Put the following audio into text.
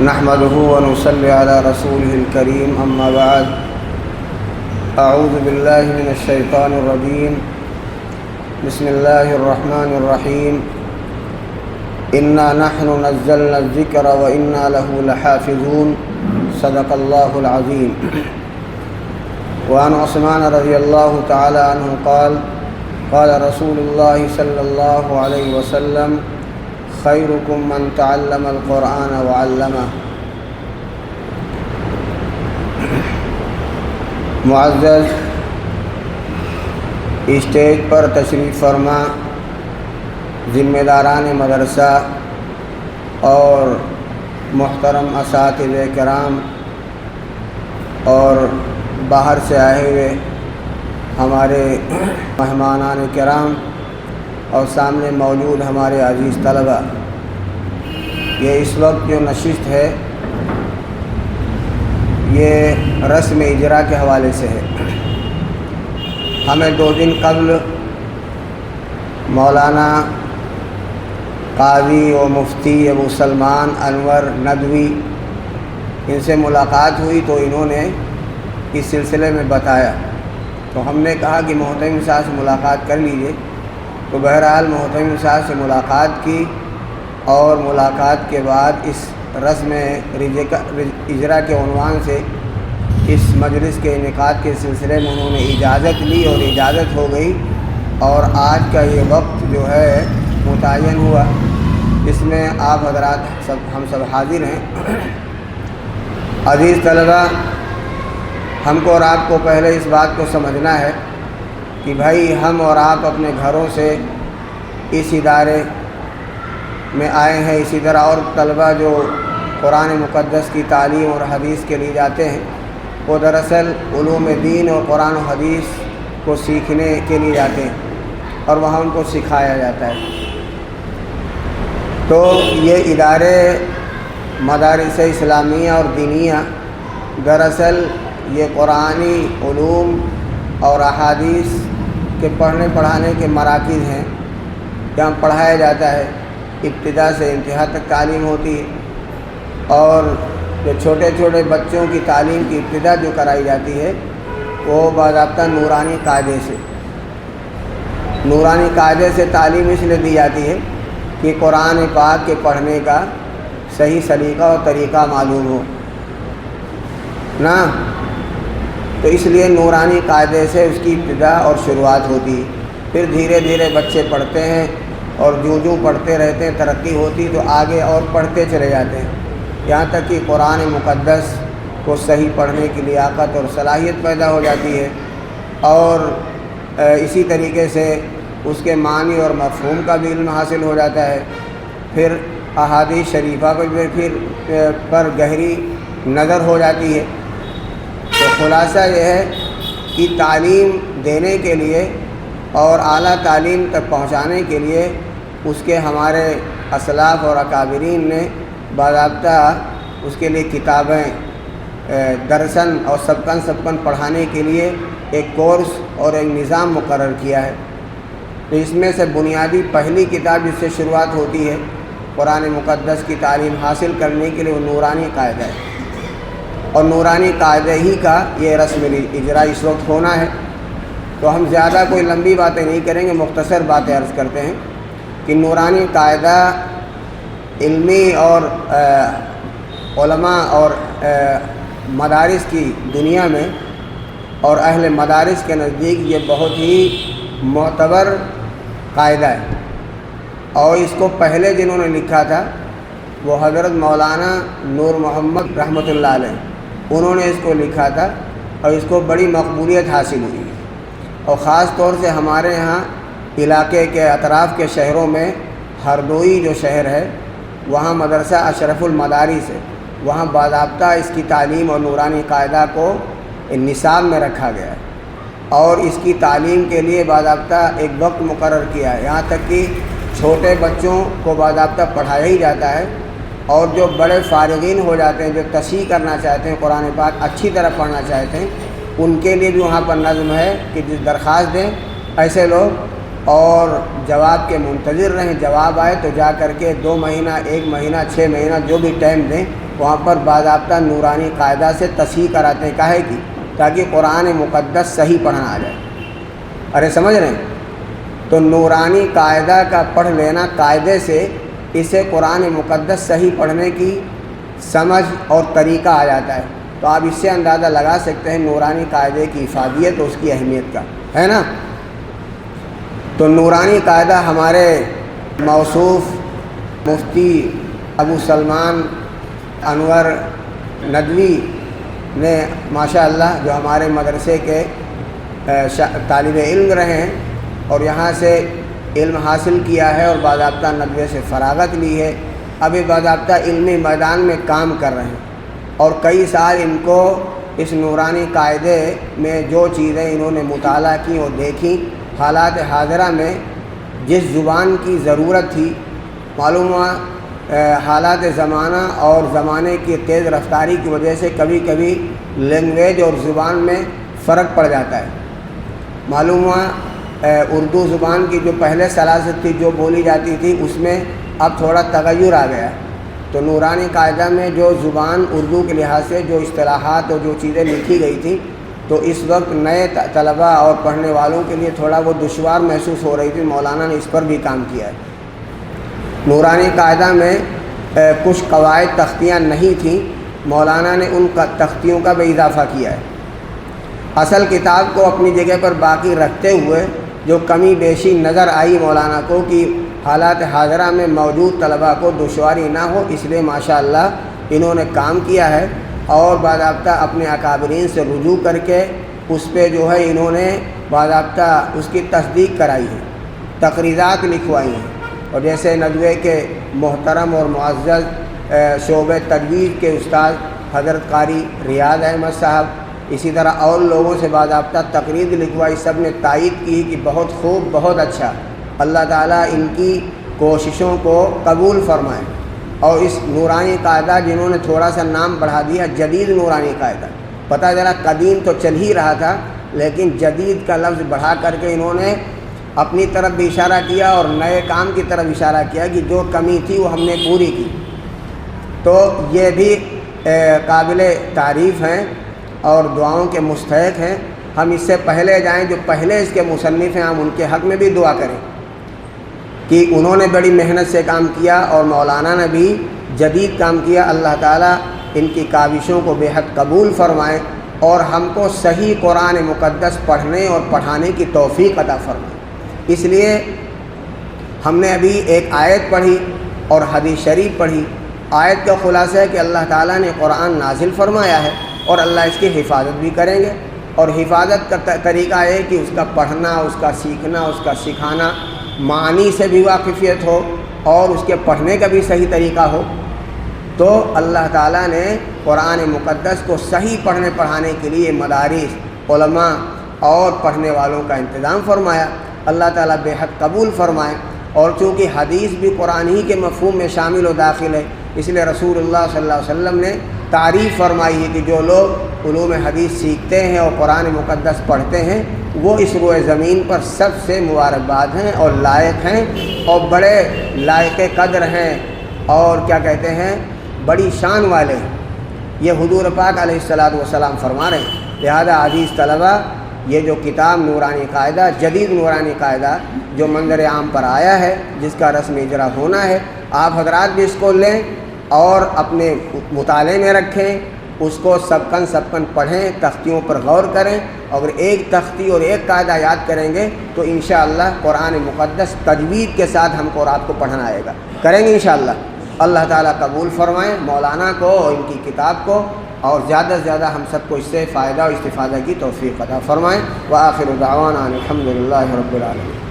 نحمده ونصلي على رسوله الكريم أما بعد أعوذ بالله من الشيطان الرجيم بسم الله الرحمن الرحيم إنا نحن نزلنا الذكر وإنا له لحافظون صدق الله العظيم. وعن عثمان رضي الله تعالى عنه قال قال رسول الله صلى الله عليه وسلم خيركم من تعلم القرآن وعلمه. معزز اسٹیج پر تشریف فرما ذمہ داران مدرسہ اور محترم اساتذہ کرام اور باہر سے آئے ہوئے ہمارے مہمانان کرام اور سامنے موجود ہمارے عزیز طلبہ، یہ اس وقت جو نشست ہے یہ رسم اجرا کے حوالے سے ہے. ہمیں 2 دن قبل مولانا قاضی و مفتی ابو سلمان انور ندوی ان سے ملاقات ہوئی تو انہوں نے اس سلسلے میں بتایا، تو ہم نے کہا کہ محترم صاحب سے ملاقات کر لیجئے. تو بہرحال محترم صاحب سے ملاقات کی اور ملاقات کے بعد اس رسم اجرا کے عنوان سے اس مجلس کے انعقاد کے سلسلے میں انہوں نے اجازت لی اور اجازت ہو گئی، اور آج کا یہ وقت جو ہے متعین ہوا اس میں آپ حضرات ہم سب حاضر ہیں. عزیز طلبہ، ہم کو اور آپ کو پہلے اس بات کو سمجھنا ہے کہ بھائی ہم اور آپ اپنے گھروں سے اس ادارے میں آئے ہیں، اسی طرح اور طلبہ جو قرآن مقدس کی تعلیم اور حدیث کے لیے جاتے ہیں وہ دراصل علوم دین اور قرآن و حدیث کو سیکھنے کے لیے جاتے ہیں اور وہاں ان کو سکھایا جاتا ہے. تو یہ ادارے مدارس اسلامیہ اور دینیہ دراصل یہ قرآنی علوم اور احادیث کے پڑھنے پڑھانے کے مراکز ہیں جہاں پڑھایا جاتا ہے. ابتدا سے انتہا تک تعلیم ہوتی ہے، اور جو چھوٹے چھوٹے بچوں کی تعلیم کی ابتدا جو کرائی جاتی ہے وہ باضابطہ نورانی قاعدے سے تعلیم اس لیے دی جاتی ہے کہ قرآن پاک کے پڑھنے کا صحیح سلیقہ اور طریقہ معلوم ہو نا. تو اس لیے نورانی قاعدے سے اس کی ابتدا اور شروعات ہوتی ہے. پھر دھیرے دھیرے بچے پڑھتے ہیں اور جو پڑھتے رہتے ہیں ترقی ہوتی تو آگے اور پڑھتے چلے جاتے ہیں یہاں تک کہ قرآن مقدس کو صحیح پڑھنے کی لیاقت اور صلاحیت پیدا ہو جاتی ہے، اور اسی طریقے سے اس کے معنی اور مفہوم کا بھی علم حاصل ہو جاتا ہے. پھر احادیث شریفہ پر گہری نظر ہو جاتی ہے. تو خلاصہ یہ ہے کہ تعلیم دینے کے لیے اور اعلیٰ تعلیم تک پہنچانے کے لیے اس کے ہمارے اسلاف اور اکابرین نے باضابطہ اس کے لیے کتابیں درسن اور سبقن پڑھانے کے لیے ایک کورس اور ایک نظام مقرر کیا ہے. تو اس میں سے بنیادی پہلی کتاب جس سے شروعات ہوتی ہے قرآن مقدس کی تعلیم حاصل کرنے کے لیے وہ نورانی قاعدہ ہے، اور نورانی قاعدے ہی کا یہ رسم اجرا اس وقت ہونا ہے. تو ہم زیادہ کوئی لمبی باتیں نہیں کریں گے، مختصر باتیں عرض کرتے ہیں کہ نورانی قاعدہ علمی اور علماء اور مدارس کی دنیا میں اور اہل مدارس کے نزدیک یہ بہت ہی معتبر قاعدہ ہے. اور اس کو پہلے جنہوں نے لکھا تھا وہ حضرت مولانا نور محمد رحمۃ اللہ علیہ، انہوں نے اس کو لکھا تھا اور اس کو بڑی مقبولیت حاصل ہوئی. اور خاص طور سے ہمارے یہاں علاقے کے اطراف کے شہروں میں ہردوئی جو شہر ہے وہاں مدرسہ اشرف المدارس ہے، وہاں باضابطہ اس کی تعلیم اور نورانی قاعدہ کو نصاب میں رکھا گیا ہے اور اس کی تعلیم کے لیے باضابطہ ایک وقت مقرر کیا ہے. یہاں تک کہ چھوٹے بچوں کو باضابطہ پڑھایا ہی جاتا ہے، اور جو بڑے فارغین ہو جاتے ہیں جو تصحیح کرنا چاہتے ہیں قرآن پاک اچھی طرح پڑھنا چاہتے ہیں ان کے لیے بھی وہاں پر نظم ہے کہ درخواست دیں ایسے لوگ اور جواب کے منتظر رہیں. جواب آئے تو جا کر کے 2 مہینہ 1 مہینہ 6 مہینہ جو بھی ٹائم دیں وہاں پر باضابطہ نورانی قاعدہ سے تصحیح کراتے ہیں، کاہے کی؟ تاکہ قرآن مقدس صحیح پڑھنا آ جائے۔ ارے سمجھ رہے ہیں؟ تو نورانی قاعدہ کا پڑھ لینا قاعدے سے اسے قرآن مقدس صحیح پڑھنے کی سمجھ اور طریقہ آ جاتا ہے۔ تو آپ اس سے اندازہ لگا سکتے ہیں نورانی قاعدے کی افادیت اور اس کی اہمیت کا، ہے نا؟ تو نورانی قاعدہ ہمارے موصوف مفتی ابو سلمان انور ندوی نے ماشاء اللہ، جو ہمارے مدرسے کے طالب علم رہے ہیں اور یہاں سے علم حاصل کیا ہے اور باضابطہ ندوے سے فراغت لی ہے، اب باضابطہ علمی میدان میں کام کر رہے ہیں، اور کئی سال ان کو اس نورانی قاعدے میں جو چیزیں انہوں نے مطالعہ کی اور دیکھیں، حالات حاضرہ میں جس زبان کی ضرورت تھی، معلوم ہوا حالات زمانہ اور زمانے کی تیز رفتاری کی وجہ سے کبھی کبھی لینگویج اور زبان میں فرق پڑ جاتا ہے۔ معلوم ہوا اردو زبان کی جو پہلے سلاست تھی، جو بولی جاتی تھی، اس میں اب تھوڑا تغیر آ گیا۔ تو نورانی قاعدہ میں جو زبان اردو کے لحاظ سے جو اصطلاحات اور جو چیزیں لکھی گئی تھیں، تو اس وقت نئے طلباء اور پڑھنے والوں کے لیے تھوڑا وہ دشوار محسوس ہو رہی تھی۔ مولانا نے اس پر بھی کام کیا ہے۔ نورانی قاعدہ میں کچھ قواعد تختیاں نہیں تھیں، مولانا نے ان تختیوں کا بھی اضافہ کیا ہے۔ اصل کتاب کو اپنی جگہ پر باقی رکھتے ہوئے جو کمی بیشی نظر آئی مولانا کو کہ حالات حاضرہ میں موجود طلباء کو دشواری نہ ہو، اس لیے ماشاءاللہ انہوں نے کام کیا ہے، اور باضابطہ اپنے اکابرین سے رجوع کر کے اس پہ جو ہے انہوں نے باضابطہ اس کی تصدیق کرائی ہے، تقریرات لکھوائی ہیں۔ اور جیسے ندوے کے محترم اور معزز شعبہ تجوید کے استاد حضرت قاری ریاض احمد صاحب، اسی طرح اور لوگوں سے باضابطہ تقریر لکھوائی، سب نے تائید کی کہ بہت خوب، بہت اچھا، اللہ تعالیٰ ان کی کوششوں کو قبول فرمائے۔ اور اس نورانی قاعدہ جنہوں نے تھوڑا سا نام بڑھا دیا جدید نورانی قاعدہ، پتہ چلا قدیم تو چل ہی رہا تھا، لیکن جدید کا لفظ بڑھا کر کے انہوں نے اپنی طرف بھی اشارہ کیا اور نئے کام کی طرف اشارہ کیا کہ جو کمی تھی وہ ہم نے پوری کی۔ تو یہ بھی قابل تعریف ہیں اور دعاؤں کے مستحق ہیں۔ ہم اس سے پہلے جائیں، جو پہلے اس کے مصنف ہیں، ہم ان کے حق میں بھی دعا کریں کہ انہوں نے بڑی محنت سے کام کیا اور مولانا نے بھی جدید کام کیا۔ اللہ تعالیٰ ان کی کاوشوں کو بے حد قبول فرمائے اور ہم کو صحیح قرآن مقدس پڑھنے اور پڑھانے کی توفیق عطا فرمائے۔ اس لیے ہم نے ابھی ایک آیت پڑھی اور حدیث شریف پڑھی۔ آیت کا خلاصہ ہے کہ اللہ تعالیٰ نے قرآن نازل فرمایا ہے اور اللہ اس کی حفاظت بھی کریں گے، اور حفاظت کا طریقہ ہے کہ اس کا پڑھنا، اس کا سیکھنا، اس کا سکھانا، معنی سے بھی واقفیت ہو اور اس کے پڑھنے کا بھی صحیح طریقہ ہو۔ تو اللہ تعالیٰ نے قرآن مقدس کو صحیح پڑھنے پڑھانے کے لیے مدارس، علماء اور پڑھنے والوں کا انتظام فرمایا۔ اللہ تعالیٰ بے حد قبول فرمائے۔ اور چونکہ حدیث بھی قرآن ہی کے مفہوم میں شامل و داخل ہے، اس لیے رسول اللہ صلی اللہ علیہ وسلم نے تعریف فرمائی ہے کہ جو لوگ علوم حدیث سیکھتے ہیں اور قرآن مقدس پڑھتے ہیں وہ اس روئے زمین پر سب سے مبارکباد ہیں اور لائق ہیں اور بڑے لائق قدر ہیں اور کیا کہتے ہیں بڑی شان والے ہیں۔ یہ حضور پاک علیہ الصلوۃ والسلام فرما رہے ہیں۔ لہذا عزیز طلبہ، یہ جو کتاب نورانی قاعدہ، جدید نورانی قاعدہ جو منظر عام پر آیا ہے، جس کا رسم اجرا ہونا ہے، آپ حضرات بھی اس کو لیں اور اپنے مطالعے میں رکھیں، اس کو سبقن پڑھیں، تختیوں پر غور کریں۔ اگر ایک تختی اور ایک قاعدہ یاد کریں گے تو انشاءاللہ قرآن مقدس تجوید کے ساتھ ہم کو رات کو پڑھنا آئے گا، کریں گے انشاءاللہ۔ اللہ تعالیٰ قبول فرمائیں مولانا کو اور ان کی کتاب کو، اور زیادہ سے زیادہ ہم سب کو اس سے فائدہ اور استفادہ کی توفیق عطا فرمائیں۔ وآخر دعوانا الحمدللہ رب العالمین۔